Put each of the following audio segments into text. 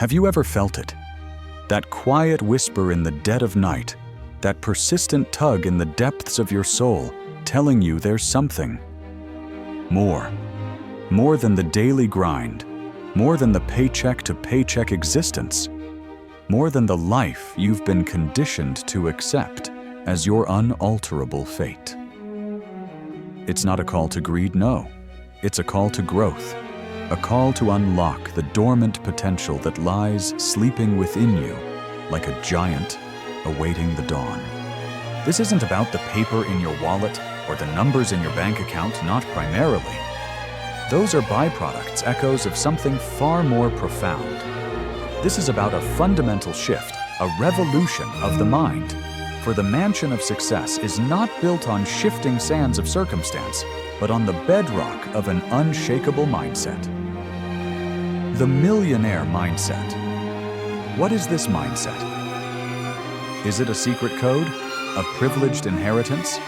Have you ever felt it? That quiet whisper in the dead of night, that persistent tug in the depths of your soul, telling you there's something more. More than the daily grind, more than the paycheck-to-paycheck existence, more than the life you've been conditioned to accept as your unalterable fate. It's not a call to greed, no. It's a call to growth, a call to unlock the dormant potential that lies sleeping within you like a giant awaiting the dawn. This isn't about the paper in your wallet or the numbers in your bank account, not primarily. Those are byproducts, echoes of something far more profound. This is about a fundamental shift, a revolution of the mind. For the mansion of success is not built on shifting sands of circumstance, but on the bedrock of an unshakable mindset. The Millionaire Mindset. What is this mindset? Is it a secret code? A privileged inheritance?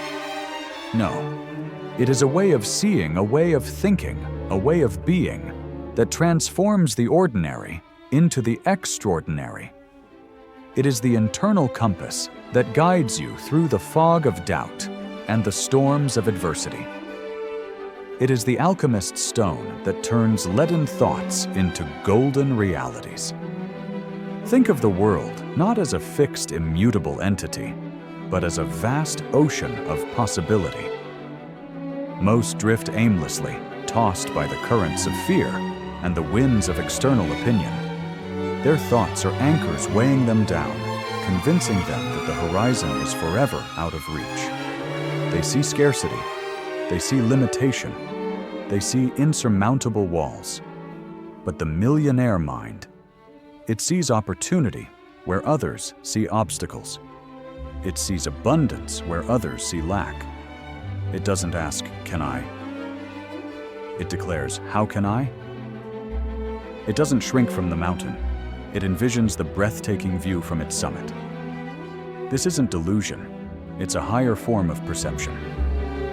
No. It is a way of seeing, a way of thinking, a way of being that transforms the ordinary into the extraordinary. It is the internal compass that guides you through the fog of doubt and the storms of adversity. It is the alchemist's stone that turns leaden thoughts into golden realities. Think of the world not as a fixed, immutable entity, but as a vast ocean of possibility. Most drift aimlessly, tossed by the currents of fear and the winds of external opinion. Their thoughts are anchors weighing them down, convincing them that the horizon is forever out of reach. They see scarcity, they see limitation, they see insurmountable walls. But the millionaire mind, it sees opportunity where others see obstacles. It sees abundance where others see lack. It doesn't ask, "Can I?" It declares, "How can I?" It doesn't shrink from the mountain. It envisions the breathtaking view from its summit. This isn't delusion. It's a higher form of perception.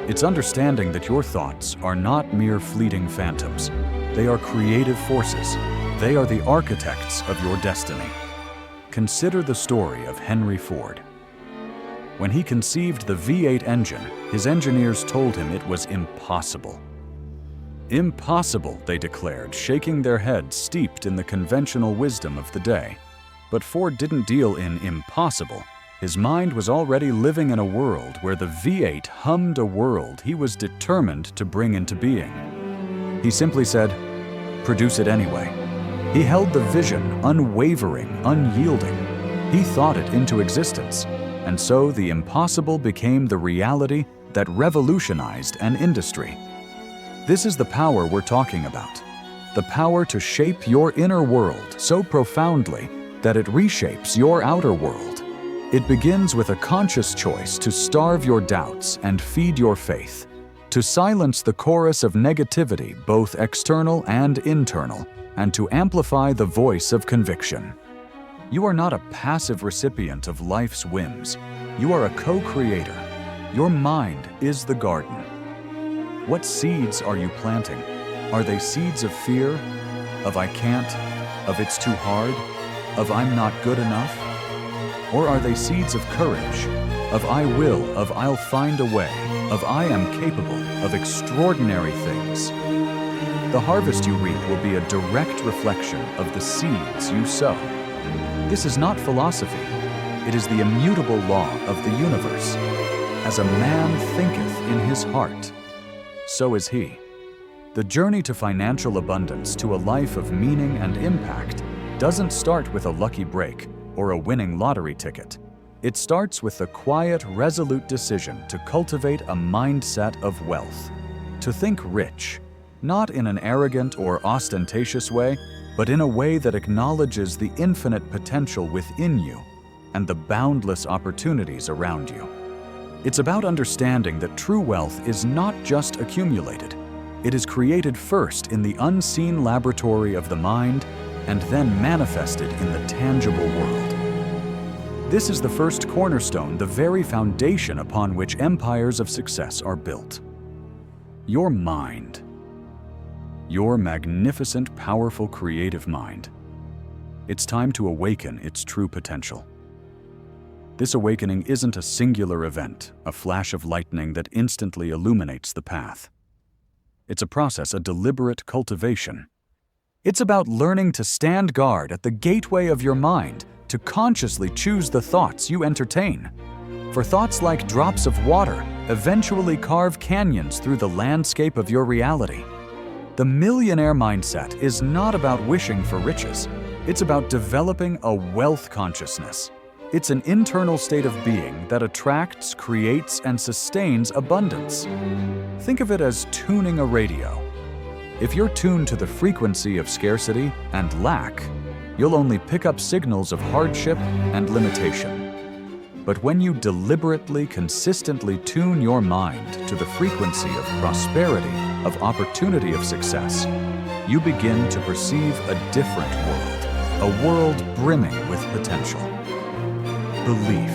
It's understanding that your thoughts are not mere fleeting phantoms. They are creative forces. They are the architects of your destiny. Consider the story of Henry Ford. When he conceived the V8 engine, his engineers told him it was impossible. Impossible, they declared, shaking their heads steeped in the conventional wisdom of the day. But Ford didn't deal in impossible. His mind was already living in a world where the V8 hummed a world he was determined to bring into being. He simply said, "Produce it anyway." He held the vision unwavering, unyielding. He thought it into existence. And so the impossible became the reality that revolutionized an industry. This is the power we're talking about. The power to shape your inner world so profoundly that it reshapes your outer world. It begins with a conscious choice to starve your doubts and feed your faith, to silence the chorus of negativity, both external and internal, and to amplify the voice of conviction. You are not a passive recipient of life's whims. You are a co-creator. Your mind is the garden. What seeds are you planting? Are they seeds of fear, of I can't, of it's too hard, of I'm not good enough? Or are they seeds of courage, of I will, of I'll find a way, of I am capable of extraordinary things? The harvest you reap will be a direct reflection of the seeds you sow. This is not philosophy. It is the immutable law of the universe. As a man thinketh in his heart, so is he. The journey to financial abundance, to a life of meaning and impact, doesn't start with a lucky break or a winning lottery ticket. It starts with the quiet, resolute decision to cultivate a mindset of wealth. To think rich, not in an arrogant or ostentatious way, but in a way that acknowledges the infinite potential within you and the boundless opportunities around you. It's about understanding that true wealth is not just accumulated. It is created first in the unseen laboratory of the mind and then manifested in the tangible world. This is the first cornerstone, the very foundation upon which empires of success are built. Your mind. Your magnificent, powerful, creative mind. It's time to awaken its true potential. This awakening isn't a singular event, a flash of lightning that instantly illuminates the path. It's a process, a deliberate cultivation. It's about learning to stand guard at the gateway of your mind, to consciously choose the thoughts you entertain. For thoughts like drops of water eventually carve canyons through the landscape of your reality. The millionaire mindset is not about wishing for riches. It's about developing a wealth consciousness. It's an internal state of being that attracts, creates, and sustains abundance. Think of it as tuning a radio. If you're tuned to the frequency of scarcity and lack, you'll only pick up signals of hardship and limitation. But when you deliberately, consistently tune your mind to the frequency of prosperity, of opportunity, of success, you begin to perceive a different world, a world brimming with potential. Belief.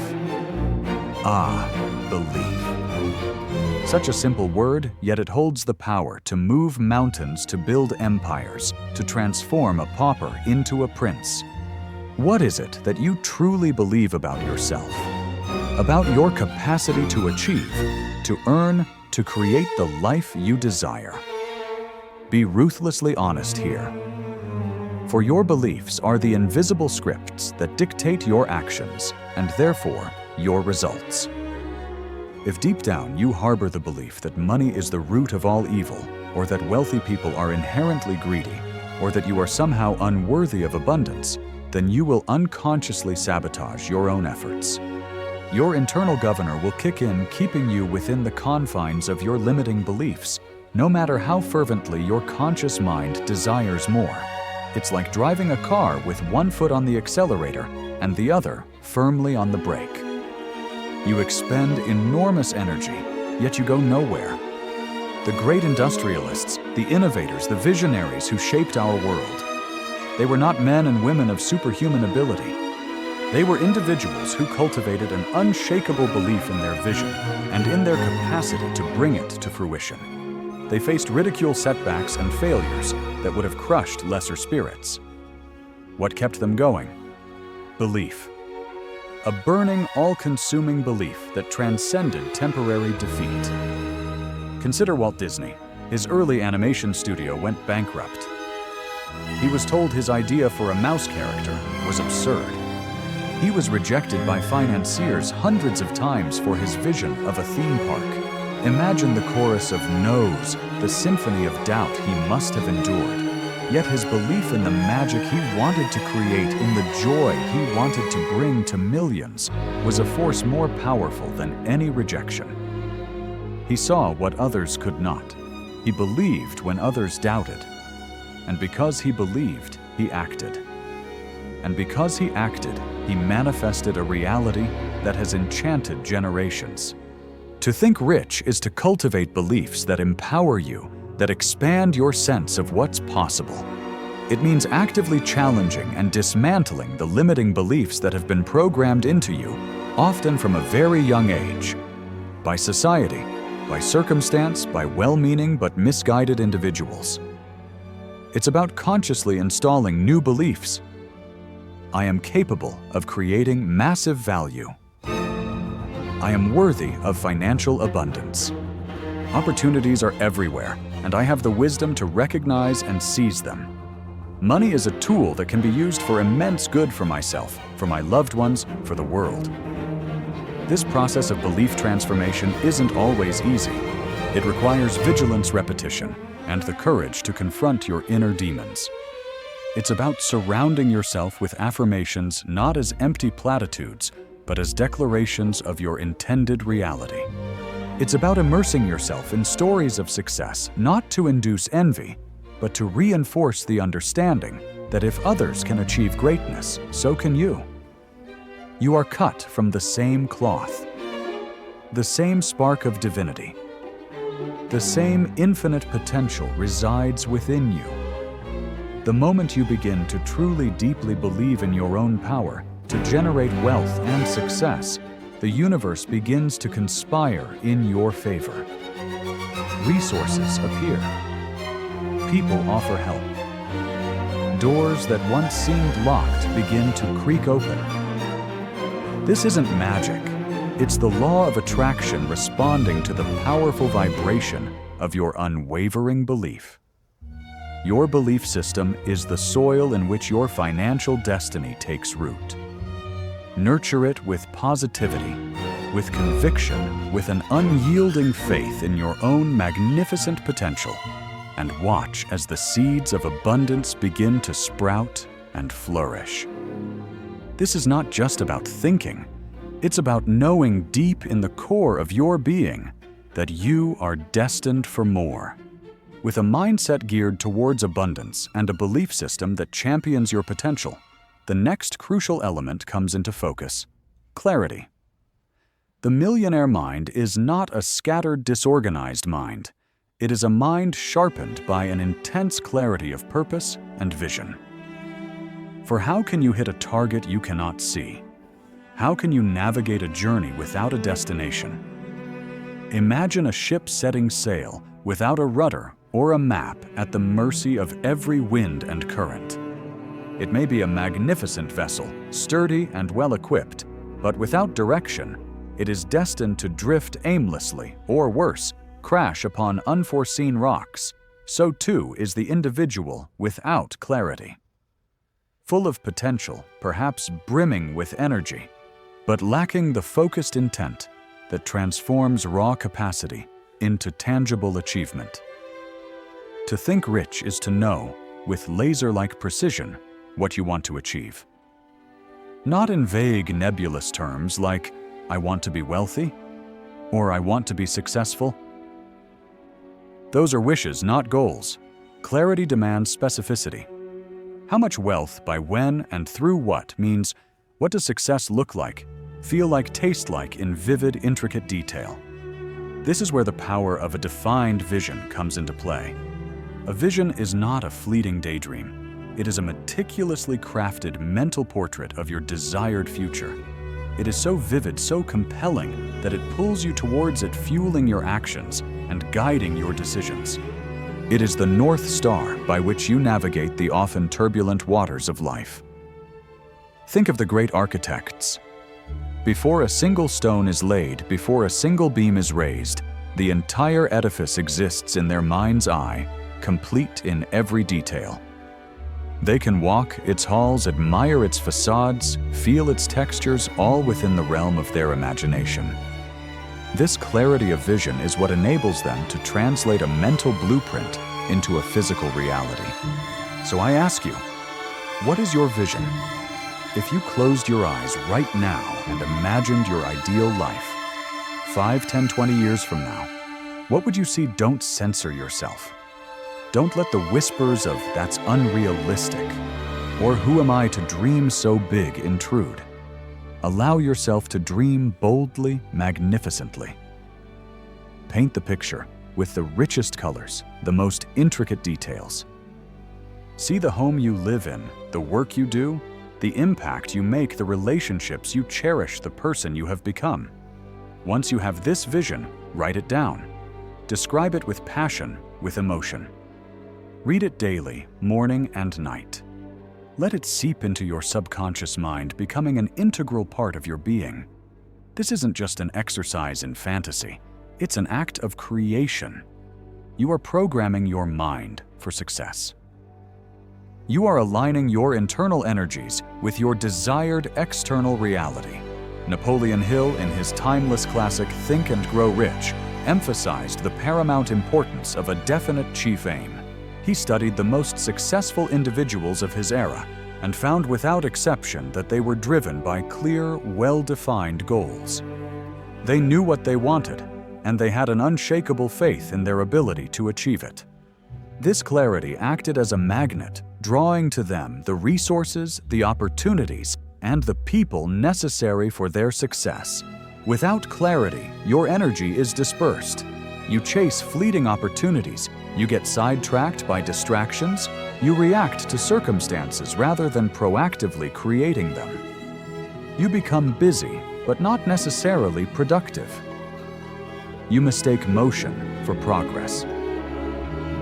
Belief. Such a simple word, yet it holds the power to move mountains, to build empires, to transform a pauper into a prince. What is it that you truly believe about yourself? About your capacity to achieve, to earn, to create the life you desire. Be ruthlessly honest here. For your beliefs are the invisible scripts that dictate your actions and therefore your results. If deep down you harbor the belief that money is the root of all evil, or that wealthy people are inherently greedy, or that you are somehow unworthy of abundance, then you will unconsciously sabotage your own efforts. Your internal governor will kick in, keeping you within the confines of your limiting beliefs, no matter how fervently your conscious mind desires more. It's like driving a car with one foot on the accelerator and the other firmly on the brake. You expend enormous energy, yet you go nowhere. The great industrialists, the innovators, the visionaries who shaped our world, they were not men and women of superhuman ability. They were individuals who cultivated an unshakable belief in their vision and in their capacity to bring it to fruition. They faced ridicule, setbacks, and failures that would have crushed lesser spirits. What kept them going? Belief. A burning, all-consuming belief that transcended temporary defeat. Consider Walt Disney. His early animation studio went bankrupt. He was told his idea for a mouse character was absurd. He was rejected by financiers hundreds of times for his vision of a theme park. Imagine the chorus of no's, the symphony of doubt he must have endured. Yet his belief in the magic he wanted to create, in the joy he wanted to bring to millions, was a force more powerful than any rejection. He saw what others could not. He believed when others doubted. And because he believed, he acted. And because he acted, he manifested a reality that has enchanted generations. To think rich is to cultivate beliefs that empower you, that expand your sense of what's possible. It means actively challenging and dismantling the limiting beliefs that have been programmed into you, often from a very young age, by society, by circumstance, by well-meaning but misguided individuals. It's about consciously installing new beliefs. I am capable of creating massive value. I am worthy of financial abundance. Opportunities are everywhere, and I have the wisdom to recognize and seize them. Money is a tool that can be used for immense good for myself, for my loved ones, for the world. This process of belief transformation isn't always easy. It requires vigilance, repetition, and the courage to confront your inner demons. It's about surrounding yourself with affirmations not as empty platitudes, but as declarations of your intended reality. It's about immersing yourself in stories of success, not to induce envy, but to reinforce the understanding that if others can achieve greatness, so can you. You are cut from the same cloth, the same spark of divinity. The same infinite potential resides within you. The moment you begin to truly deeply believe in your own power to generate wealth and success, the universe begins to conspire in your favor. Resources appear. People offer help. doors that once seemed locked begin to creak open. This isn't magic. It's the law of attraction responding to the powerful vibration of your unwavering belief. Your belief system is the soil in which your financial destiny takes root. Nurture it with positivity, with conviction, with an unyielding faith in your own magnificent potential, and watch as the seeds of abundance begin to sprout and flourish. This is not just about thinking. It's about knowing deep in the core of your being that you are destined for more. With a mindset geared towards abundance and a belief system that champions your potential, the next crucial element comes into focus: clarity. The millionaire mind is not a scattered, disorganized mind. It is a mind sharpened by an intense clarity of purpose and vision. For how can you hit a target you cannot see? How can you navigate a journey without a destination? Imagine a ship setting sail without a rudder or a map, at the mercy of every wind and current. It may be a magnificent vessel, sturdy and well-equipped, but without direction, it is destined to drift aimlessly, or worse, crash upon unforeseen rocks. So too is the individual without clarity. Full of potential, perhaps brimming with energy, but lacking the focused intent that transforms raw capacity into tangible achievement. To think rich is to know, with laser-like precision, what you want to achieve. Not in vague, nebulous terms like, "I want to be wealthy," or "I want to be successful." Those are wishes, not goals. Clarity demands specificity. How much wealth, by when, and through what means, what does success look like, feel like, taste like in vivid, intricate detail? This is where the power of a defined vision comes into play. A vision is not a fleeting daydream. It is a meticulously crafted mental portrait of your desired future. It is so vivid, so compelling, that it pulls you towards it, fueling your actions and guiding your decisions. It is the North Star by which you navigate the often turbulent waters of life. Think of the great architects. Before a single stone is laid, before a single beam is raised, the entire edifice exists in their mind's eye, complete in every detail. They can walk its halls, admire its facades, feel its textures, all within the realm of their imagination. This clarity of vision is what enables them to translate a mental blueprint into a physical reality. So I ask you, what is your vision? If you closed your eyes right now and imagined your ideal life, 5, 10, 20 years from now, what would you see? Don't censor yourself. Don't let the whispers of "that's unrealistic" or "who am I to dream so big" intrude. Allow yourself to dream boldly, magnificently. Paint the picture with the richest colors, the most intricate details. See the home you live in, the work you do, the impact you make, the relationships you cherish, the person you have become. Once you have this vision, write it down. Describe it with passion, with emotion. Read it daily, morning and night. Let it seep into your subconscious mind, becoming an integral part of your being. This isn't just an exercise in fantasy. It's an act of creation. You are programming your mind for success. You are aligning your internal energies with your desired external reality. Napoleon Hill, in his timeless classic Think and Grow Rich, emphasized the paramount importance of a definite chief aim. He studied the most successful individuals of his era and found without exception that they were driven by clear, well-defined goals. They knew what they wanted, and they had an unshakable faith in their ability to achieve it. This clarity acted as a magnet, drawing to them the resources, the opportunities, and the people necessary for their success. Without clarity, your energy is dispersed. You chase fleeting opportunities, you get sidetracked by distractions, you react to circumstances rather than proactively creating them. You become busy, but not necessarily productive. You mistake motion for progress.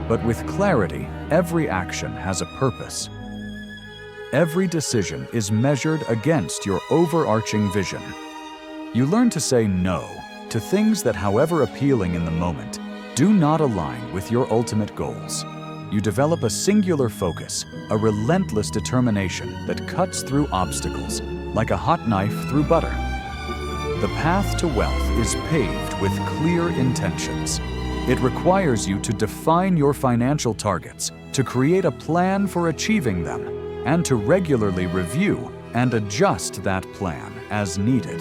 But with clarity, every action has a purpose. Every decision is measured against your overarching vision. You learn to say no to things that, however appealing in the moment, do not align with your ultimate goals. You develop a singular focus, a relentless determination that cuts through obstacles, like a hot knife through butter. The path to wealth is paved with clear intentions. It requires you to define your financial targets, to create a plan for achieving them, and to regularly review and adjust that plan as needed.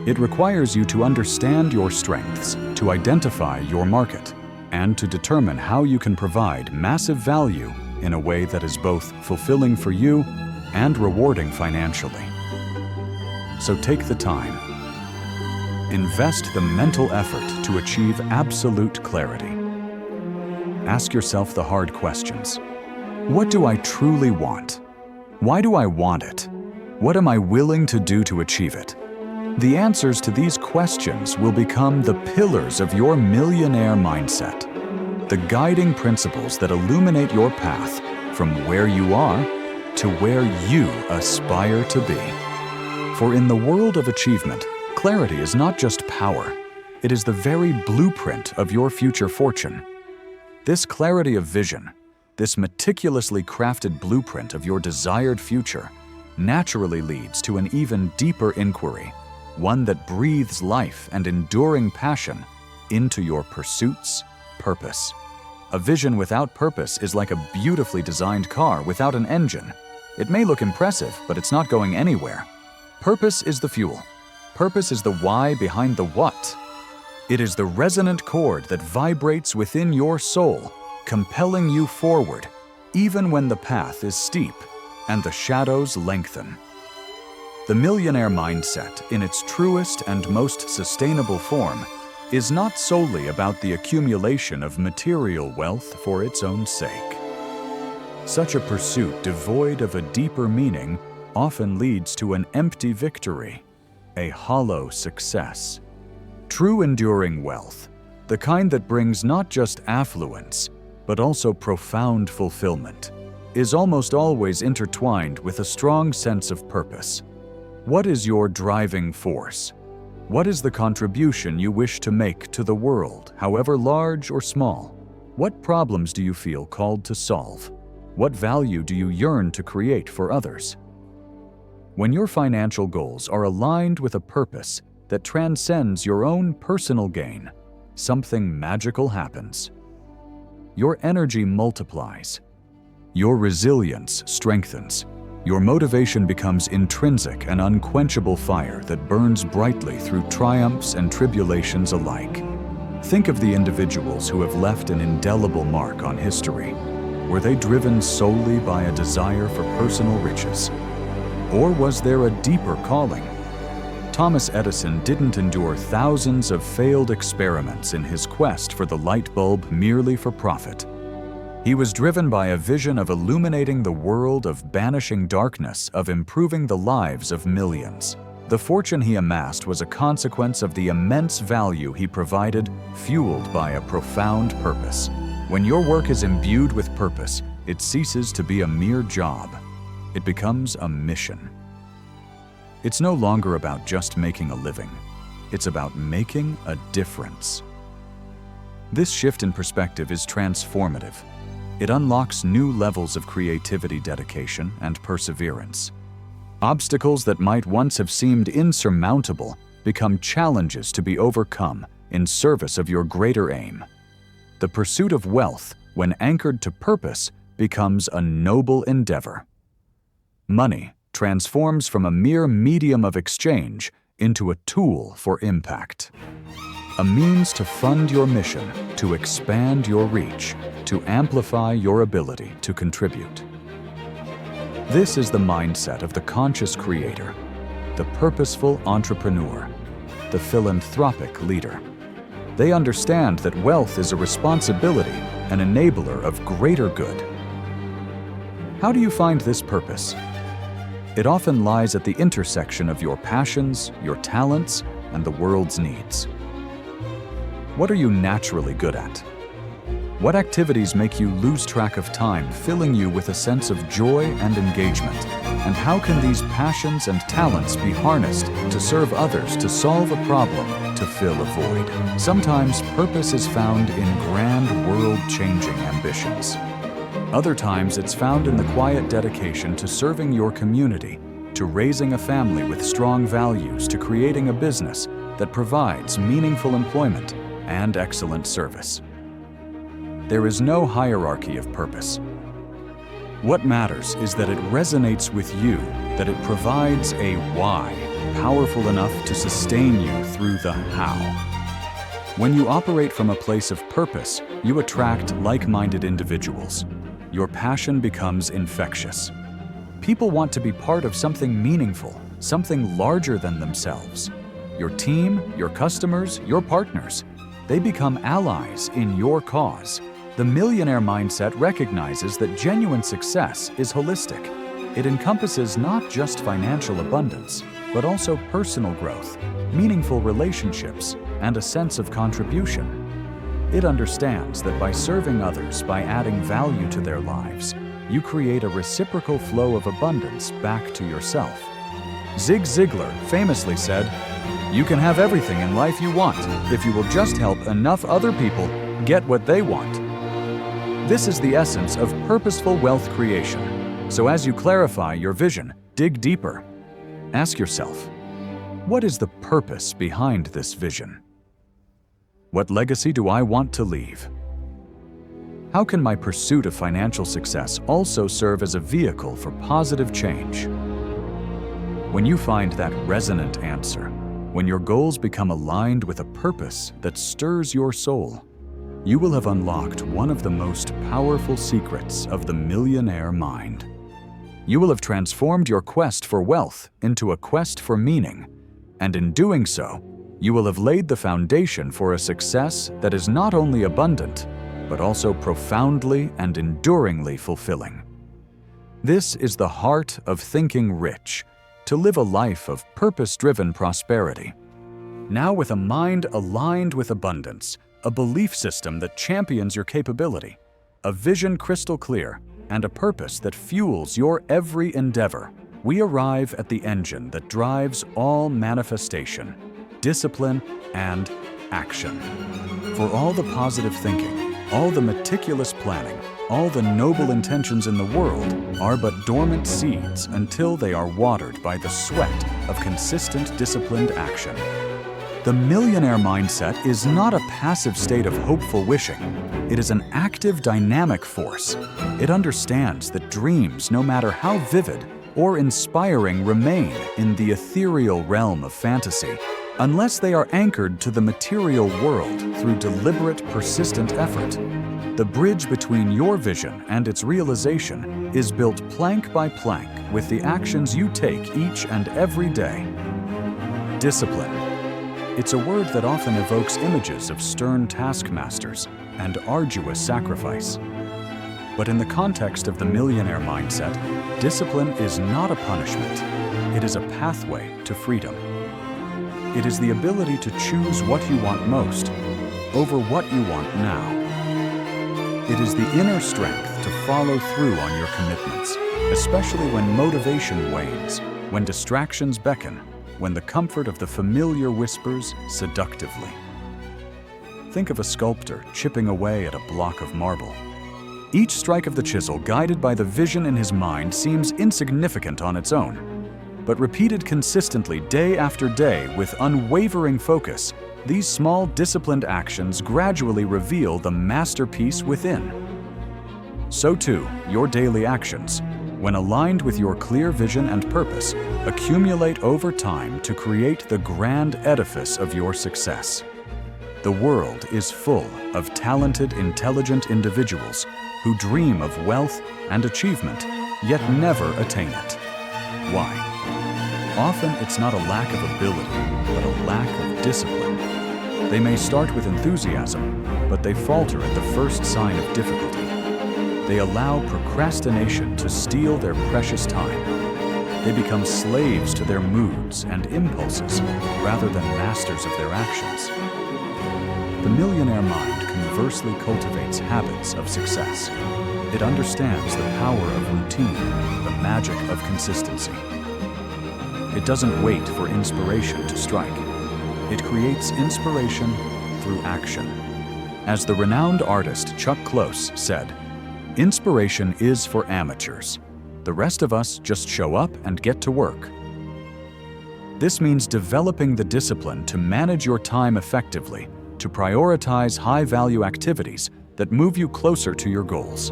It requires you to understand your strengths, to identify your market, and to determine how you can provide massive value in a way that is both fulfilling for you and rewarding financially. So take the time. Invest the mental effort to achieve absolute clarity. Ask yourself the hard questions. What do I truly want? Why do I want it? What am I willing to do to achieve it? The answers to these questions will become the pillars of your millionaire mindset, the guiding principles that illuminate your path from where you are to where you aspire to be. For in the world of achievement, clarity is not just power, it is the very blueprint of your future fortune. This clarity of vision, this meticulously crafted blueprint of your desired future, naturally leads to an even deeper inquiry, one that breathes life and enduring passion into your pursuits' purpose. A vision without purpose is like a beautifully designed car without an engine. It may look impressive, but it's not going anywhere. Purpose is the fuel. Purpose is the why behind the what. It is the resonant chord that vibrates within your soul, compelling you forward, even when the path is steep and the shadows lengthen. The millionaire mindset, in its truest and most sustainable form, is not solely about the accumulation of material wealth for its own sake. Such a pursuit devoid of a deeper meaning often leads to an empty victory, a hollow success. True enduring wealth, the kind that brings not just affluence, but also profound fulfillment, is almost always intertwined with a strong sense of purpose. What is your driving force? What is the contribution you wish to make to the world, however large or small? What problems do you feel called to solve? What value do you yearn to create for others? When your financial goals are aligned with a purpose that transcends your own personal gain, something magical happens. Your energy multiplies. Your resilience strengthens. Your motivation becomes intrinsic and unquenchable fire that burns brightly through triumphs and tribulations alike. Think of the individuals who have left an indelible mark on history. Were they driven solely by a desire for personal riches? Or was there a deeper calling? Thomas Edison didn't endure thousands of failed experiments in his quest for the light bulb merely for profit. He was driven by a vision of illuminating the world, of banishing darkness, of improving the lives of millions. The fortune he amassed was a consequence of the immense value he provided, fueled by a profound purpose. When your work is imbued with purpose, it ceases to be a mere job. It becomes a mission. It's no longer about just making a living. It's about making a difference. This shift in perspective is transformative. It unlocks new levels of creativity, dedication, and perseverance. Obstacles that might once have seemed insurmountable become challenges to be overcome in service of your greater aim. The pursuit of wealth, when anchored to purpose, becomes a noble endeavor. Money transforms from a mere medium of exchange into a tool for impact. A means to fund your mission, to expand your reach, to amplify your ability to contribute. This is the mindset of the conscious creator, the purposeful entrepreneur, the philanthropic leader. They understand that wealth is a responsibility, an enabler of greater good. How do you find this purpose? It often lies at the intersection of your passions, your talents, and the world's needs. What are you naturally good at? What activities make you lose track of time, filling you with a sense of joy and engagement? And how can these passions and talents be harnessed to serve others, to solve a problem, to fill a void? Sometimes purpose is found in grand, world-changing ambitions. Other times it's found in the quiet dedication to serving your community, to raising a family with strong values, to creating a business that provides meaningful employment and excellent service. There is no hierarchy of purpose. What matters is that it resonates with you, that it provides a why, powerful enough to sustain you through the how. When you operate from a place of purpose, you attract like-minded individuals. Your passion becomes infectious. People want to be part of something meaningful, something larger than themselves. Your team, your customers, your partners, they become allies in your cause. The Millionaire Mindset recognizes that genuine success is holistic. It encompasses not just financial abundance, but also personal growth, meaningful relationships, and a sense of contribution. It understands that by serving others, by adding value to their lives, you create a reciprocal flow of abundance back to yourself. Zig Ziglar famously said, "You can have everything in life you want if you will just help enough other people get what they want." This is the essence of purposeful wealth creation. So as you clarify your vision, dig deeper. Ask yourself, what is the purpose behind this vision? What legacy do I want to leave? How can my pursuit of financial success also serve as a vehicle for positive change? When you find that resonant answer, when your goals become aligned with a purpose that stirs your soul, you will have unlocked one of the most powerful secrets of the millionaire mind. You will have transformed your quest for wealth into a quest for meaning, and in doing so, you will have laid the foundation for a success that is not only abundant, but also profoundly and enduringly fulfilling. This is the heart of thinking rich, to live a life of purpose-driven prosperity. Now with a mind aligned with abundance, a belief system that champions your capability, a vision crystal clear, and a purpose that fuels your every endeavor, we arrive at the engine that drives all manifestation, discipline, and action. For all the positive thinking, all the meticulous planning, all the noble intentions in the world are but dormant seeds until they are watered by the sweat of consistent, disciplined action. The millionaire mindset is not a passive state of hopeful wishing. It is an active, dynamic force. It understands that dreams, no matter how vivid or inspiring, remain in the ethereal realm of fantasy unless they are anchored to the material world through deliberate, persistent effort. The bridge between your vision and its realization is built plank by plank with the actions you take each and every day. Discipline. It's a word that often evokes images of stern taskmasters and arduous sacrifice. But in the context of the millionaire mindset, discipline is not a punishment. It is a pathway to freedom. It is the ability to choose what you want most over what you want now. It is the inner strength to follow through on your commitments, especially when motivation wanes, when distractions beckon, when the comfort of the familiar whispers seductively. Think of a sculptor chipping away at a block of marble. Each strike of the chisel, guided by the vision in his mind, seems insignificant on its own. But repeated consistently day after day with unwavering focus, these small disciplined actions gradually reveal the masterpiece within. So too, your daily actions, when aligned with your clear vision and purpose, accumulate over time to create the grand edifice of your success. The world is full of talented, intelligent individuals who dream of wealth and achievement, yet never attain it. Why? Often it's not a lack of ability, but a lack of discipline. They may start with enthusiasm, but they falter at the first sign of difficulty. They allow procrastination to steal their precious time. They become slaves to their moods and impulses rather than masters of their actions. The millionaire mind universally cultivates habits of success. It understands the power of routine, the magic of consistency. It doesn't wait for inspiration to strike. It creates inspiration through action. As the renowned artist Chuck Close said, "Inspiration is for amateurs. The rest of us just show up and get to work." This means developing the discipline to manage your time effectively, to prioritize high-value activities that move you closer to your goals.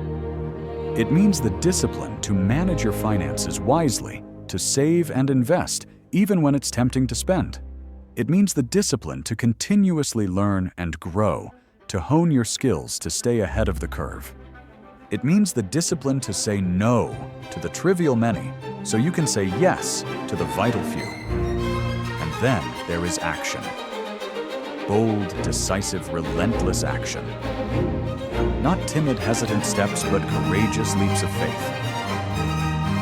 It means the discipline to manage your finances wisely, to save and invest, even when it's tempting to spend. It means the discipline to continuously learn and grow, to hone your skills to stay ahead of the curve. It means the discipline to say no to the trivial many, so you can say yes to the vital few. And then there is action. Bold, decisive, relentless action. Not timid, hesitant steps, but courageous leaps of faith.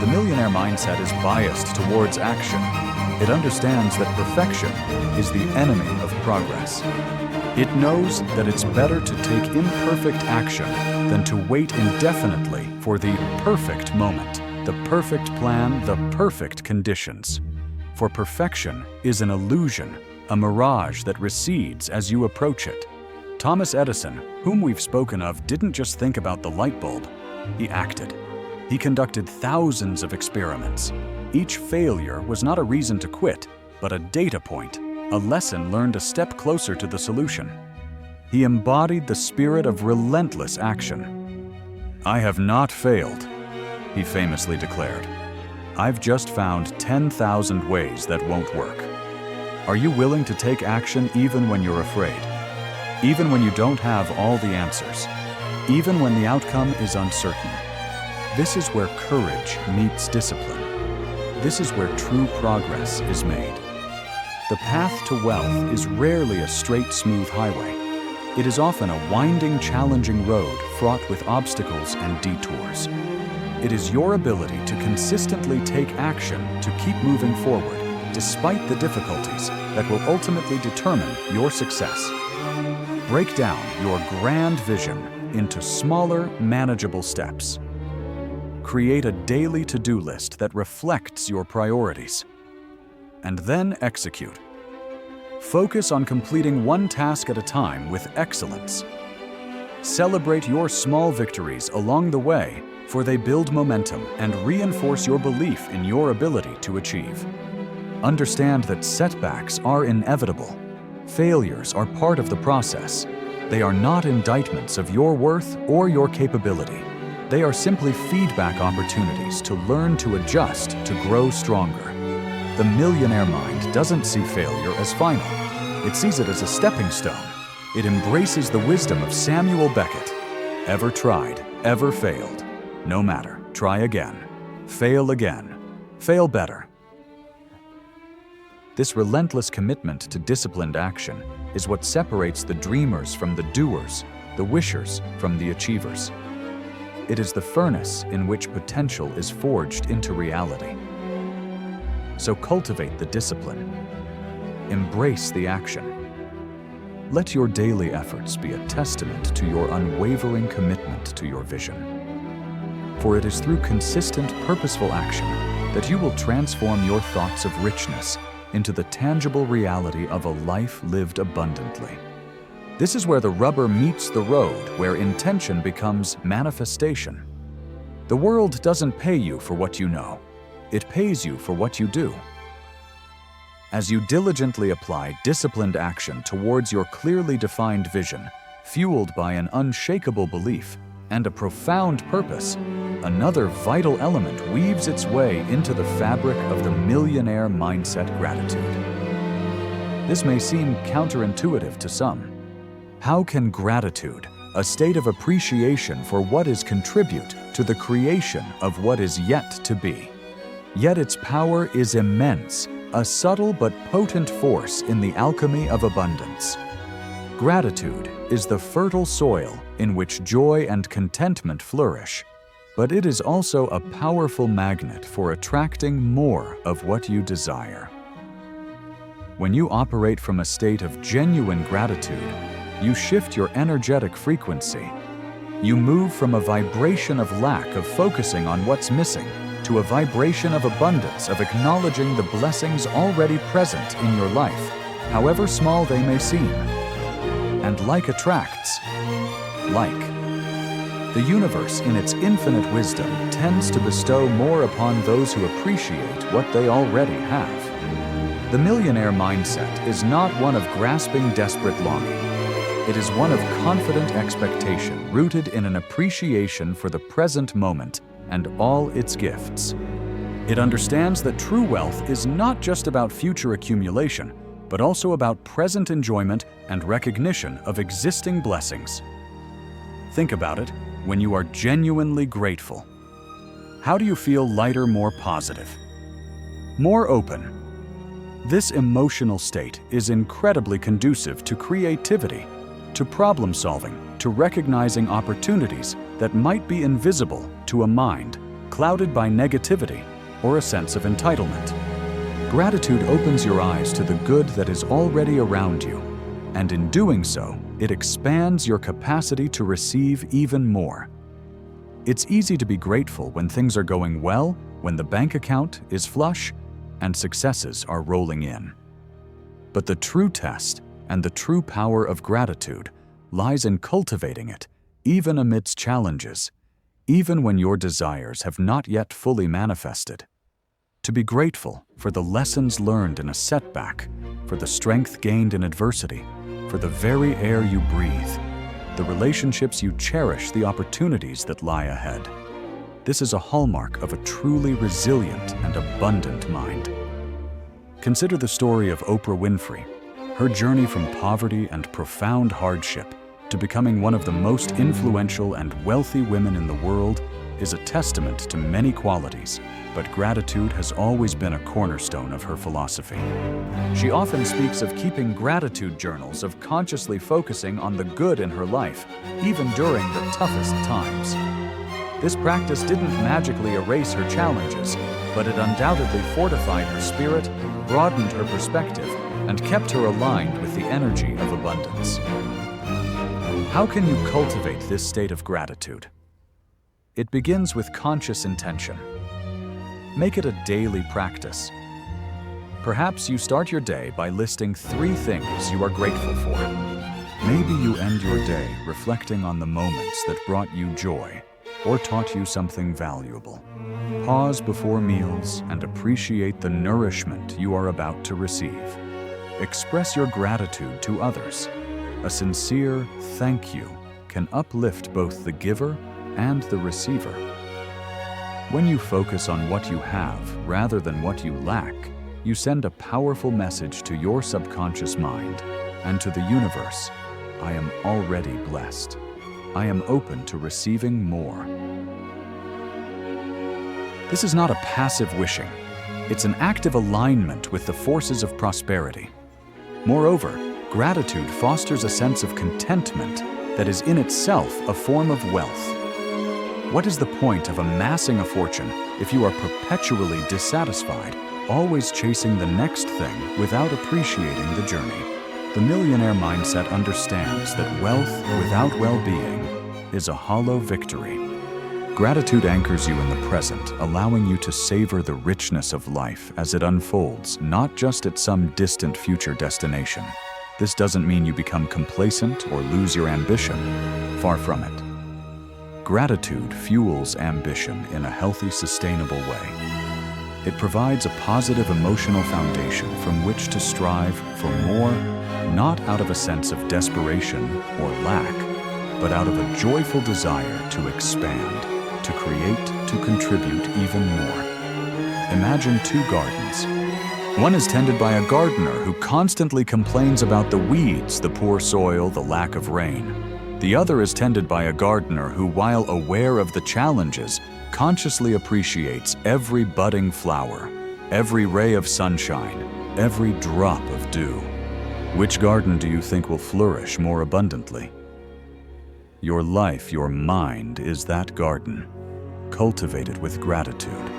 The Millionaire Mindset is biased towards action. It understands that perfection is the enemy of progress. It knows that it's better to take imperfect action than to wait indefinitely for the perfect moment, the perfect plan, the perfect conditions. For perfection is an illusion, a mirage that recedes as you approach it. Thomas Edison, whom we've spoken of, didn't just think about the light bulb. He acted. He conducted thousands of experiments. Each failure was not a reason to quit, but a data point, a lesson learned a step closer to the solution. He embodied the spirit of relentless action. "I have not failed," he famously declared. "I've just found 10,000 ways that won't work." Are you willing to take action even when you're afraid? Even when you don't have all the answers? Even when the outcome is uncertain? This is where courage meets discipline. This is where true progress is made. The path to wealth is rarely a straight, smooth highway. It is often a winding, challenging road fraught with obstacles and detours. It is your ability to consistently take action to keep moving forward, despite the difficulties, that will ultimately determine your success. Break down your grand vision into smaller, manageable steps. Create a daily to-do list that reflects your priorities. And then execute. Focus on completing one task at a time with excellence. Celebrate your small victories along the way, for they build momentum and reinforce your belief in your ability to achieve. Understand that setbacks are inevitable. Failures are part of the process. They are not indictments of your worth or your capability. They are simply feedback opportunities to learn to adjust, to grow stronger. The millionaire mind doesn't see failure as final. It sees it as a stepping stone. It embraces the wisdom of Samuel Beckett. Ever tried, ever failed. No matter, try again. Fail again. Fail better. This relentless commitment to disciplined action is what separates the dreamers from the doers, the wishers from the achievers. It is the furnace in which potential is forged into reality. So cultivate the discipline. Embrace the action. Let your daily efforts be a testament to your unwavering commitment to your vision. For it is through consistent, purposeful action that you will transform your thoughts of richness into the tangible reality of a life lived abundantly. This is where the rubber meets the road, where intention becomes manifestation. The world doesn't pay you for what you know. It pays you for what you do. As you diligently apply disciplined action towards your clearly defined vision, fueled by an unshakable belief and a profound purpose, another vital element weaves its way into the fabric of the millionaire mindset: gratitude. This may seem counterintuitive to some. How can gratitude, a state of appreciation for what is, contribute to the creation of what is yet to be? Yet its power is immense, a subtle but potent force in the alchemy of abundance. Gratitude is the fertile soil in which joy and contentment flourish, but it is also a powerful magnet for attracting more of what you desire. When you operate from a state of genuine gratitude, You shift your energetic frequency. You move from a vibration of lack, of focusing on what's missing, to a vibration of abundance, of acknowledging the blessings already present in your life, however small they may seem. And like attracts like. The universe, in its infinite wisdom, tends to bestow more upon those who appreciate what they already have. The millionaire mindset is not one of grasping, desperate longing. It is one of confident expectation, rooted in an appreciation for the present moment and all its gifts. It understands that true wealth is not just about future accumulation, but also about present enjoyment and recognition of existing blessings. Think about it when you are genuinely grateful. How do you feel? Lighter, more positive, more open? This emotional state is incredibly conducive to creativity, to problem solving, to recognizing opportunities that might be invisible to a mind clouded by negativity or a sense of entitlement. Gratitude opens your eyes to the good that is already around you, and in doing so, it expands your capacity to receive even more. It's easy to be grateful when things are going well, when the bank account is flush, and successes are rolling in. But the true test and the true power of gratitude lies in cultivating it, even amidst challenges, even when your desires have not yet fully manifested. To be grateful for the lessons learned in a setback, for the strength gained in adversity, for the very air you breathe, the relationships you cherish, the opportunities that lie ahead. This is a hallmark of a truly resilient and abundant mind. Consider the story of Oprah Winfrey. Her journey from poverty and profound hardship to becoming one of the most influential and wealthy women in the world is a testament to many qualities, but gratitude has always been a cornerstone of her philosophy. She often speaks of keeping gratitude journals, of consciously focusing on the good in her life, even during the toughest times. This practice didn't magically erase her challenges, but it undoubtedly fortified her spirit, broadened her perspective, and kept her aligned with the energy of abundance. How can you cultivate this state of gratitude? It begins with conscious intention. Make it a daily practice. Perhaps you start your day by listing 3 things you are grateful for. Maybe you end your day reflecting on the moments that brought you joy or taught you something valuable. Pause before meals and appreciate the nourishment you are about to receive. Express your gratitude to others. A sincere thank you can uplift both the giver and the receiver. When you focus on what you have rather than what you lack, you send a powerful message to your subconscious mind and to the universe. I am already blessed. I am open to receiving more. This is not a passive wishing. It's an active alignment with the forces of prosperity. Moreover, gratitude fosters a sense of contentment that is in itself a form of wealth. What is the point of amassing a fortune if you are perpetually dissatisfied, always chasing the next thing without appreciating the journey? The millionaire mindset understands that wealth without well-being is a hollow victory. Gratitude anchors you in the present, allowing you to savor the richness of life as it unfolds, not just at some distant future destination. This doesn't mean you become complacent or lose your ambition. Far from it. Gratitude fuels ambition in a healthy, sustainable way. It provides a positive emotional foundation from which to strive for more, not out of a sense of desperation or lack, but out of a joyful desire to expand, to create, to contribute even more. Imagine 2 gardens. One is tended by a gardener who constantly complains about the weeds, the poor soil, the lack of rain. The other is tended by a gardener who, while aware of the challenges, consciously appreciates every budding flower, every ray of sunshine, every drop of dew. Which garden do you think will flourish more abundantly? Your life, your mind is that garden. Cultivate it with gratitude.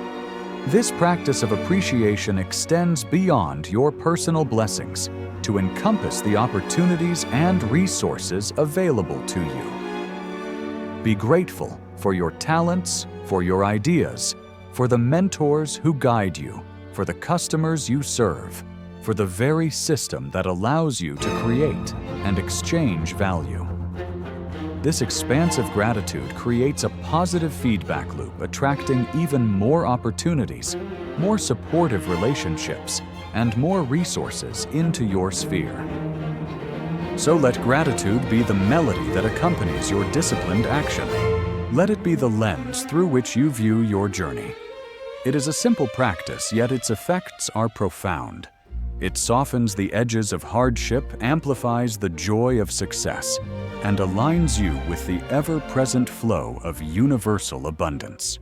This practice of appreciation extends beyond your personal blessings to encompass the opportunities and resources available to you. Be grateful for your talents, for your ideas, for the mentors who guide you, for the customers you serve, for the very system that allows you to create and exchange value. This expansive gratitude creates a positive feedback loop, attracting even more opportunities, more supportive relationships, and more resources into your sphere. So let gratitude be the melody that accompanies your disciplined action. Let it be the lens through which you view your journey. It is a simple practice, yet its effects are profound. It softens the edges of hardship, amplifies the joy of success, and aligns you with the ever-present flow of universal abundance.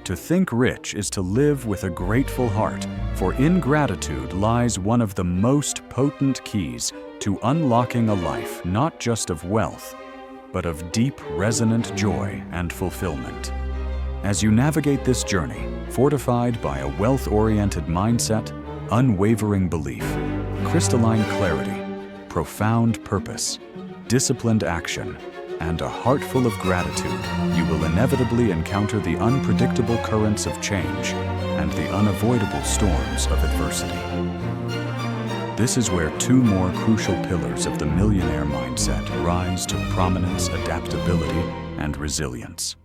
To think rich is to live with a grateful heart, for in gratitude lies one of the most potent keys to unlocking a life not just of wealth, but of deep, resonant joy and fulfillment. As you navigate this journey, fortified by a wealth-oriented mindset, unwavering belief, crystalline clarity, profound purpose, disciplined action, and a heart full of gratitude, you will inevitably encounter the unpredictable currents of change and the unavoidable storms of adversity. This is where two more crucial pillars of the millionaire mindset rise to prominence: adaptability and resilience.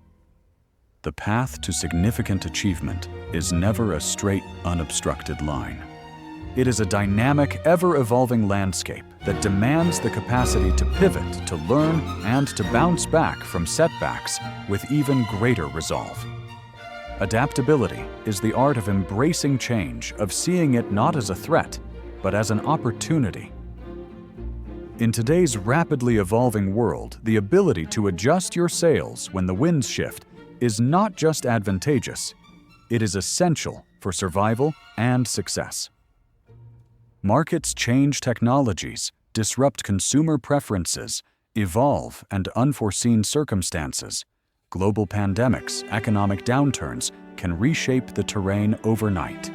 The path to significant achievement is never a straight, unobstructed line. It is a dynamic, ever-evolving landscape that demands the capacity to pivot, to learn, and to bounce back from setbacks with even greater resolve. Adaptability is the art of embracing change, of seeing it not as a threat, but as an opportunity. In today's rapidly evolving world, the ability to adjust your sails when the winds shift is not just advantageous, it is essential for survival and success. Markets change, technologies disrupt consumer preferences, evolve, and unforeseen circumstances. Global pandemics, economic downturns can reshape the terrain overnight.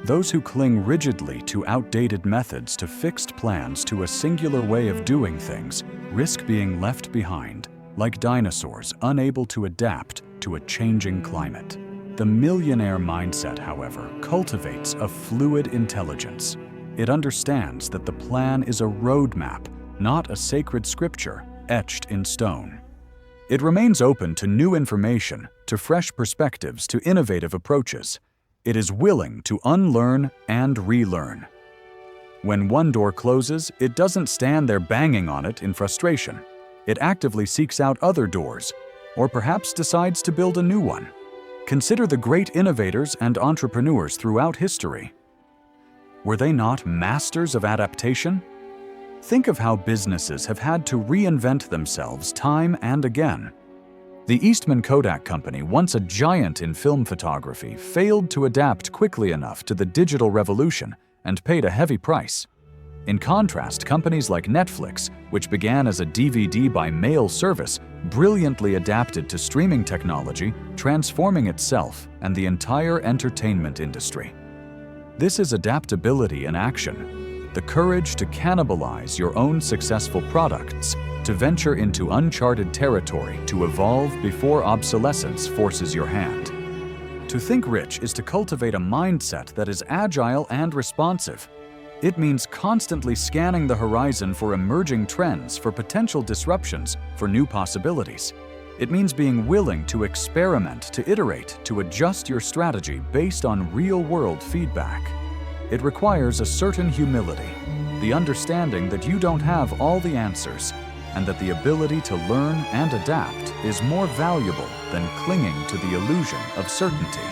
Those who cling rigidly to outdated methods, to fixed plans, to a singular way of doing things, risk being left behind, like dinosaurs unable to adapt to a changing climate. The millionaire mindset, however, cultivates a fluid intelligence. It understands that the plan is a roadmap, not a sacred scripture etched in stone. It remains open to new information, to fresh perspectives, to innovative approaches. It is willing to unlearn and relearn. When one door closes, it doesn't stand there banging on it in frustration. It actively seeks out other doors, or perhaps decides to build a new one. Consider the great innovators and entrepreneurs throughout history. Were they not masters of adaptation? Think of how businesses have had to reinvent themselves time and again. The Eastman Kodak Company, once a giant in film photography, failed to adapt quickly enough to the digital revolution and paid a heavy price. In contrast, companies like Netflix, which began as a DVD by mail service, brilliantly adapted to streaming technology, transforming itself and the entire entertainment industry. This is adaptability in action, the courage to cannibalize your own successful products, to venture into uncharted territory, to evolve before obsolescence forces your hand. To think rich is to cultivate a mindset that is agile and responsive. It means constantly scanning the horizon for emerging trends, for potential disruptions, for new possibilities. It means being willing to experiment, to iterate, to adjust your strategy based on real-world feedback. It requires a certain humility, the understanding that you don't have all the answers, and that the ability to learn and adapt is more valuable than clinging to the illusion of certainty.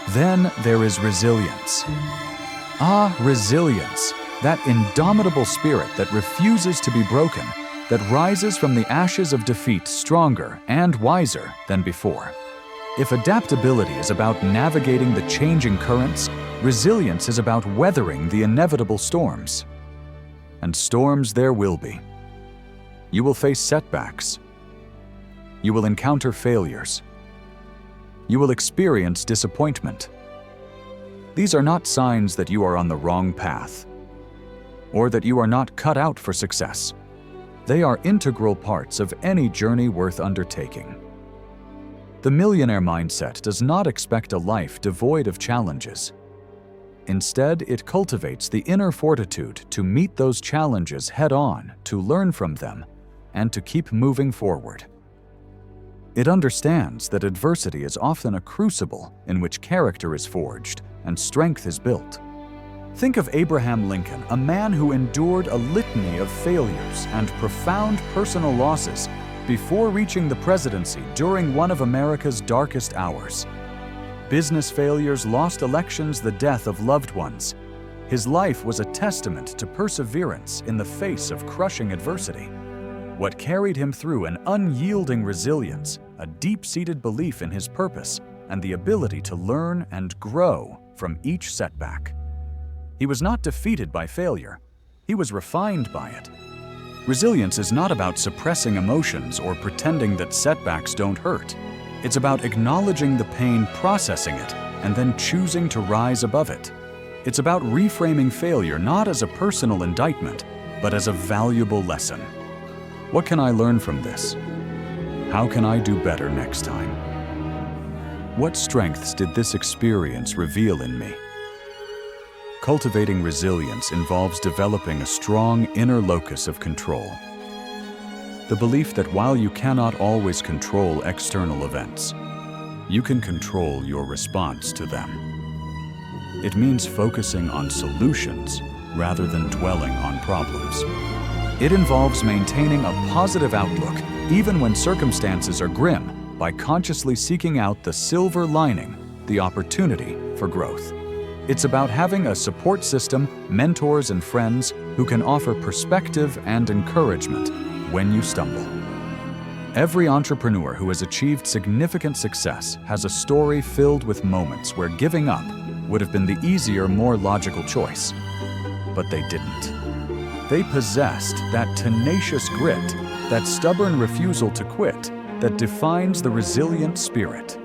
Then there is resilience. Ah, resilience, that indomitable spirit that refuses to be broken, that rises from the ashes of defeat stronger and wiser than before. If adaptability is about navigating the changing currents, resilience is about weathering the inevitable storms. And storms there will be. You will face setbacks. You will encounter failures. You will experience disappointment. These are not signs that you are on the wrong path or that you are not cut out for success. They are integral parts of any journey worth undertaking. The millionaire mindset does not expect a life devoid of challenges. Instead, it cultivates the inner fortitude to meet those challenges head-on, to learn from them, and to keep moving forward. It understands that adversity is often a crucible in which character is forged and strength is built. Think of Abraham Lincoln, a man who endured a litany of failures and profound personal losses before reaching the presidency during one of America's darkest hours. Business failures, lost elections, the death of loved ones. His life was a testament to perseverance in the face of crushing adversity. What carried him through an unyielding resilience, a deep-seated belief in his purpose, and the ability to learn and grow from each setback. He was not defeated by failure. He was refined by it. Resilience is not about suppressing emotions or pretending that setbacks don't hurt. It's about acknowledging the pain, processing it, and then choosing to rise above it. It's about reframing failure not as a personal indictment, but as a valuable lesson. What can I learn from this? How can I do better next time? What strengths did this experience reveal in me? Cultivating resilience involves developing a strong inner locus of control. The belief that while you cannot always control external events, you can control your response to them. It means focusing on solutions rather than dwelling on problems. It involves maintaining a positive outlook even when circumstances are grim by consciously seeking out the silver lining, the opportunity for growth. It's about having a support system, mentors and friends who can offer perspective and encouragement when you stumble. Every entrepreneur who has achieved significant success has a story filled with moments where giving up would have been the easier, more logical choice. But they didn't. They possessed that tenacious grit, that stubborn refusal to quit that defines the resilient spirit.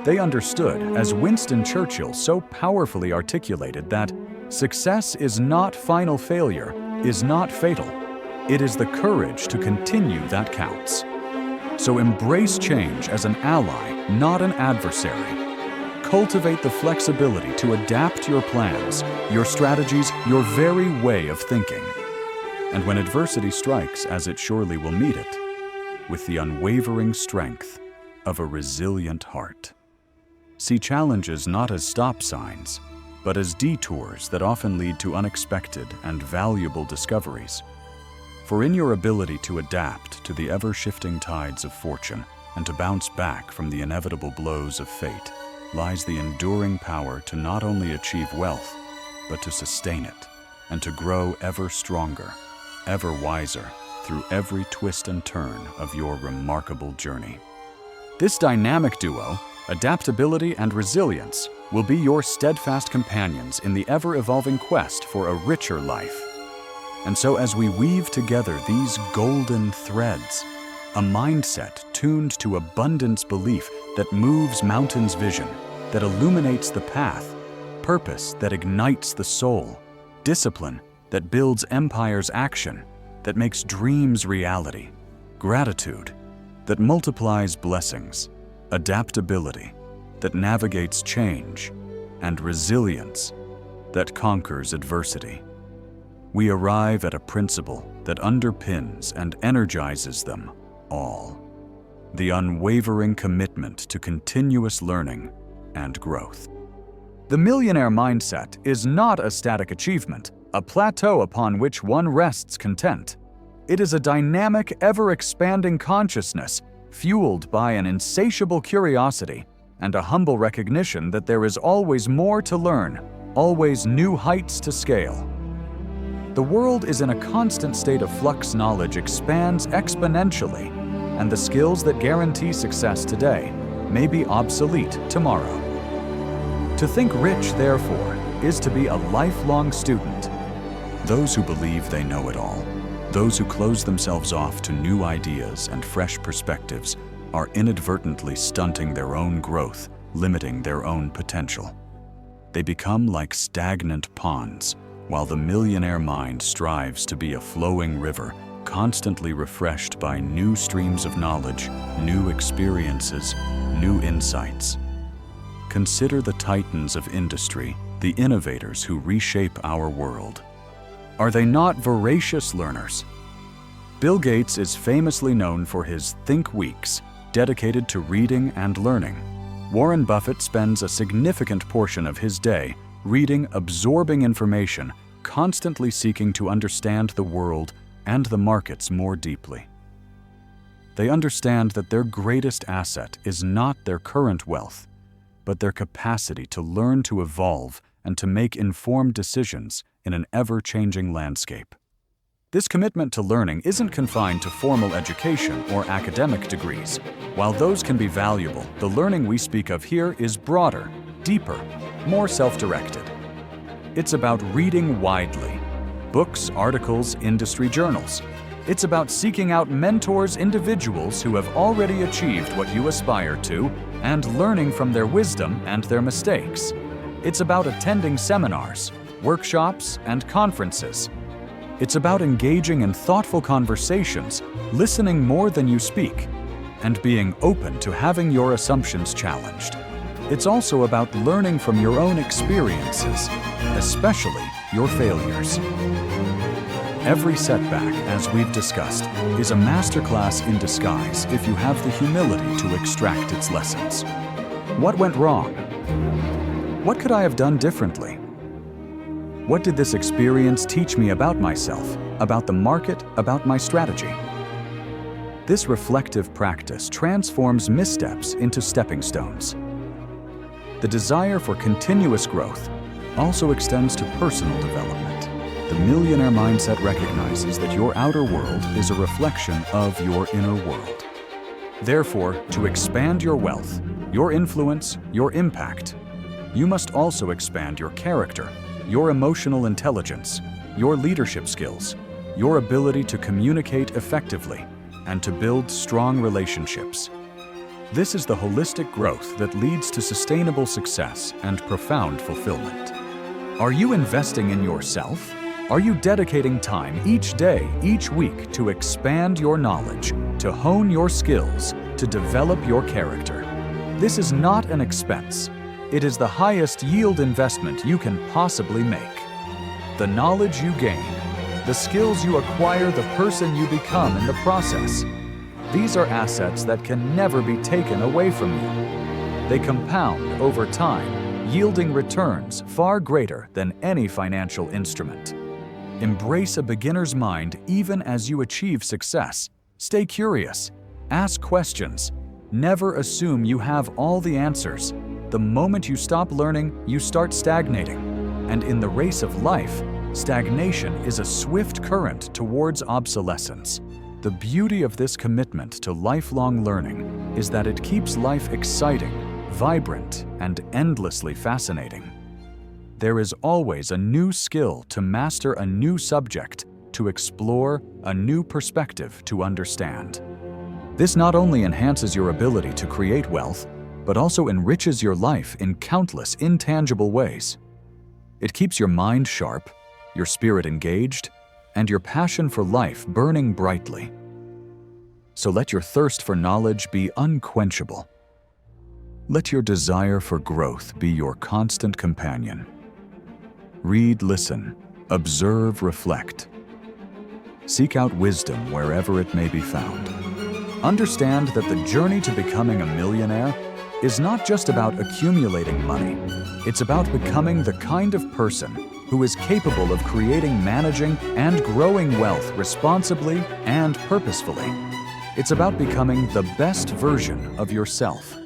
They understood, as Winston Churchill so powerfully articulated, that success is not final failure, is not fatal. It is the courage to continue that counts. So embrace change as an ally, not an adversary. Cultivate the flexibility to adapt your plans, your strategies, your very way of thinking. And when adversity strikes, as it surely will meet it, with the unwavering strength of a resilient heart. See challenges not as stop signs, but as detours that often lead to unexpected and valuable discoveries. For in your ability to adapt to the ever-shifting tides of fortune and to bounce back from the inevitable blows of fate lies the enduring power to not only achieve wealth, but to sustain it and to grow ever stronger, ever wiser through every twist and turn of your remarkable journey. This dynamic duo, adaptability and resilience, will be your steadfast companions in the ever-evolving quest for a richer life. And so as we weave together these golden threads, a mindset tuned to abundance belief that moves mountains' vision, that illuminates the path, purpose that ignites the soul, discipline that builds empires' action, that makes dreams reality, gratitude that multiplies blessings, adaptability that navigates change, and resilience that conquers adversity. We arrive at a principle that underpins and energizes them all: the unwavering commitment to continuous learning and growth. The millionaire mindset is not a static achievement, a plateau upon which one rests content. It is a dynamic, ever-expanding consciousness fueled by an insatiable curiosity and a humble recognition that there is always more to learn, always new heights to scale. The world is in a constant state of flux. Knowledge expands exponentially, and the skills that guarantee success today may be obsolete tomorrow. To think rich, therefore, is to be a lifelong student. Those who believe they know it all, those who close themselves off to new ideas and fresh perspectives, are inadvertently stunting their own growth, limiting their own potential. They become like stagnant ponds, while the millionaire mind strives to be a flowing river, constantly refreshed by new streams of knowledge, new experiences, new insights. Consider the titans of industry, the innovators who reshape our world. Are they not voracious learners? Bill Gates is famously known for his Think Weeks, dedicated to reading and learning. Warren Buffett spends a significant portion of his day reading, absorbing information, constantly seeking to understand the world and the markets more deeply. They understand that their greatest asset is not their current wealth, but their capacity to learn to evolve and to make informed decisions in an ever-changing landscape. This commitment to learning isn't confined to formal education or academic degrees. While those can be valuable, the learning we speak of here is broader, deeper, more self-directed. It's about reading widely: books, articles, industry journals. It's about seeking out mentors, individuals who have already achieved what you aspire to, and learning from their wisdom and their mistakes. It's about attending seminars, workshops, and conferences. It's about engaging in thoughtful conversations, listening more than you speak, and being open to having your assumptions challenged. It's also about learning from your own experiences, especially your failures. Every setback, as we've discussed, is a masterclass in disguise if you have the humility to extract its lessons. What went wrong? What could I have done differently? What did this experience teach me about myself, about the market, about my strategy? This reflective practice transforms missteps into stepping stones. The desire for continuous growth also extends to personal development. The Millionaire Mindset recognizes that your outer world is a reflection of your inner world. Therefore, to expand your wealth, your influence, your impact, you must also expand your character, your emotional intelligence, your leadership skills, your ability to communicate effectively, and to build strong relationships. This is the holistic growth that leads to sustainable success and profound fulfillment. Are you investing in yourself? Are you dedicating time each day, each week to expand your knowledge, to hone your skills, to develop your character? This is not an expense. It is the highest yield investment you can possibly make. The knowledge you gain, the skills you acquire, the person you become in the process. These are assets that can never be taken away from you. They compound over time, yielding returns far greater than any financial instrument. Embrace a beginner's mind even as you achieve success. Stay curious. Ask questions. Never assume you have all the answers. The moment you stop learning, you start stagnating. And in the race of life, stagnation is a swift current towards obsolescence. The beauty of this commitment to lifelong learning is that it keeps life exciting, vibrant, and endlessly fascinating. There is always a new skill to master, a new subject to explore, a new perspective to understand. This not only enhances your ability to create wealth, but also enriches your life in countless intangible ways. It keeps your mind sharp, your spirit engaged, and your passion for life burning brightly. So let your thirst for knowledge be unquenchable. Let your desire for growth be your constant companion. Read, listen, observe, reflect. Seek out wisdom wherever it may be found. Understand that the journey to becoming a millionaire is not just about accumulating money. It's about becoming the kind of person who is capable of creating, managing, and growing wealth responsibly and purposefully. It's about becoming the best version of yourself.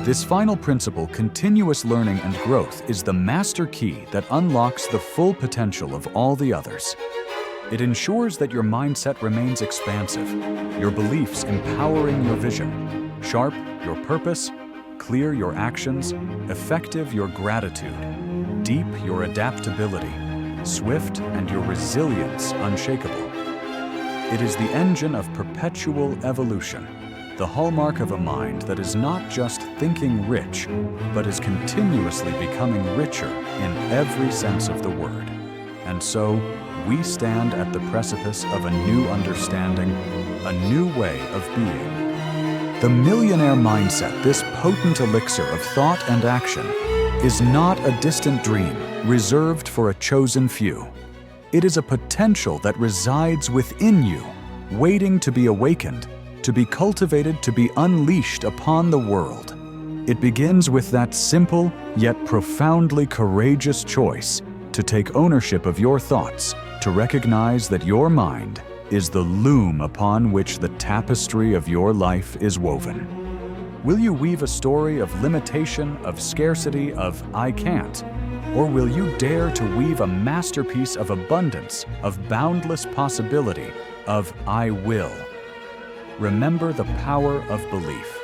This final principle, continuous learning and growth, is the master key that unlocks the full potential of all the others. It ensures that your mindset remains expansive, your beliefs empowering your vision, sharp your purpose, clear your actions, effective your gratitude, deep your adaptability, swift and your resilience unshakable. It is the engine of perpetual evolution, the hallmark of a mind that is not just thinking rich, but is continuously becoming richer in every sense of the word. And so, we stand at the precipice of a new understanding, a new way of being. The Millionaire Mindset, this potent elixir of thought and action, is not a distant dream reserved for a chosen few. It is a potential that resides within you, waiting to be awakened, to be cultivated, to be unleashed upon the world. It begins with that simple yet profoundly courageous choice to take ownership of your thoughts, to recognize that your mind is the loom upon which the tapestry of your life is woven. Will you weave a story of limitation, of scarcity, of I can't? Or will you dare to weave a masterpiece of abundance, of boundless possibility, of I will? Remember the power of belief,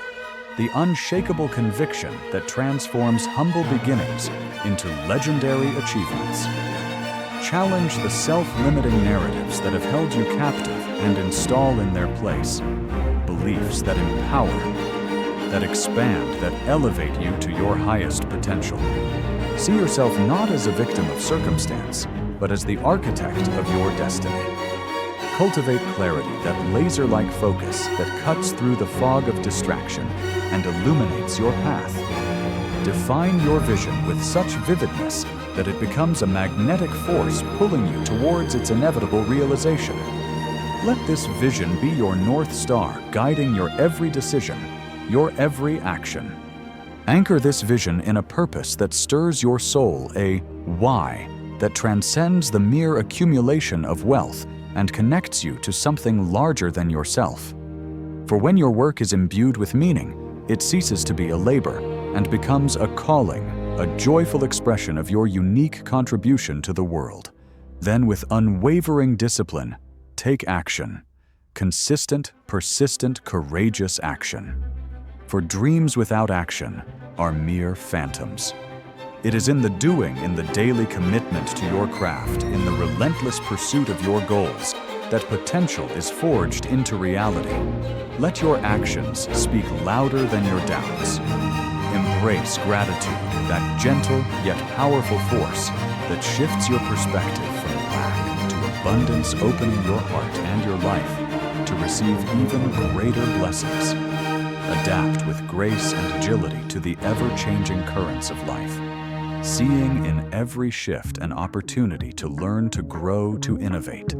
the unshakable conviction that transforms humble beginnings into legendary achievements. Challenge the self-limiting narratives that have held you captive and install in their place beliefs that empower, that expand, that elevate you to your highest potential. See yourself not as a victim of circumstance, but as the architect of your destiny. Cultivate clarity, that laser-like focus that cuts through the fog of distraction and illuminates your path. Define your vision with such vividness that it becomes a magnetic force pulling you towards its inevitable realization. Let this vision be your North Star, guiding your every decision, your every action. Anchor this vision in a purpose that stirs your soul, a why that transcends the mere accumulation of wealth and connects you to something larger than yourself. For when your work is imbued with meaning, it ceases to be a labor and becomes a calling, a joyful expression of your unique contribution to the world. Then with unwavering discipline, take action. Consistent, persistent, courageous action. For dreams without action are mere phantoms. It is in the doing, in the daily commitment to your craft, in the relentless pursuit of your goals, that potential is forged into reality. Let your actions speak louder than your doubts. Embrace gratitude, that gentle yet powerful force that shifts your perspective from lack to abundance, opening your heart and your life to receive even greater blessings. Adapt with grace and agility to the ever-changing currents of life, seeing in every shift an opportunity to learn, to grow, to innovate.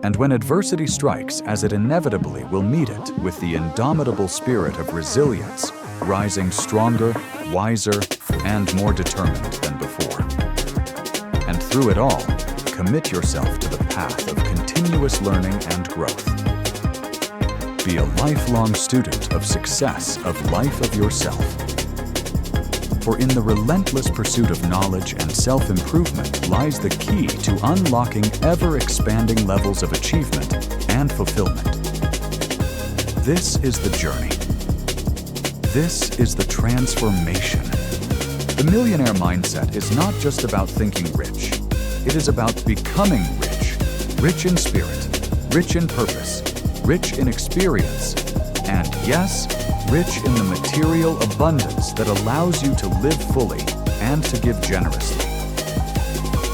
And when adversity strikes, as it inevitably will meet it, with the indomitable spirit of resilience, rising stronger, wiser, and more determined than before. And through it all, commit yourself to the path of continuous learning and growth. Be a lifelong student of success, of life of yourself. For in the relentless pursuit of knowledge and self-improvement lies the key to unlocking ever-expanding levels of achievement and fulfillment. This is the journey. This is the transformation. The Millionaire Mindset is not just about thinking rich. It is about becoming rich. Rich in spirit, rich in purpose, rich in experience, and yes, rich in the material abundance that allows you to live fully and to give generously.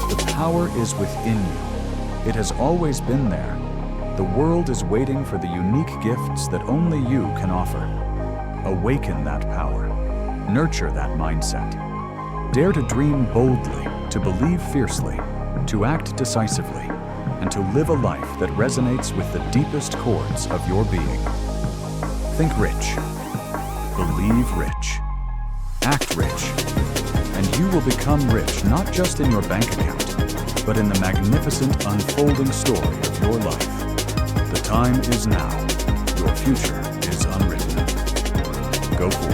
The power is within you. It has always been there. The world is waiting for the unique gifts that only you can offer. Awaken that power. Nurture that mindset. Dare to dream boldly, to believe fiercely, to act decisively, and to live a life that resonates with the deepest chords of your being. Think rich. Believe rich. Act rich. And you will become rich not just in your bank account, but in the magnificent unfolding story of your life. The time is now. Your future is unwritten. Go for it.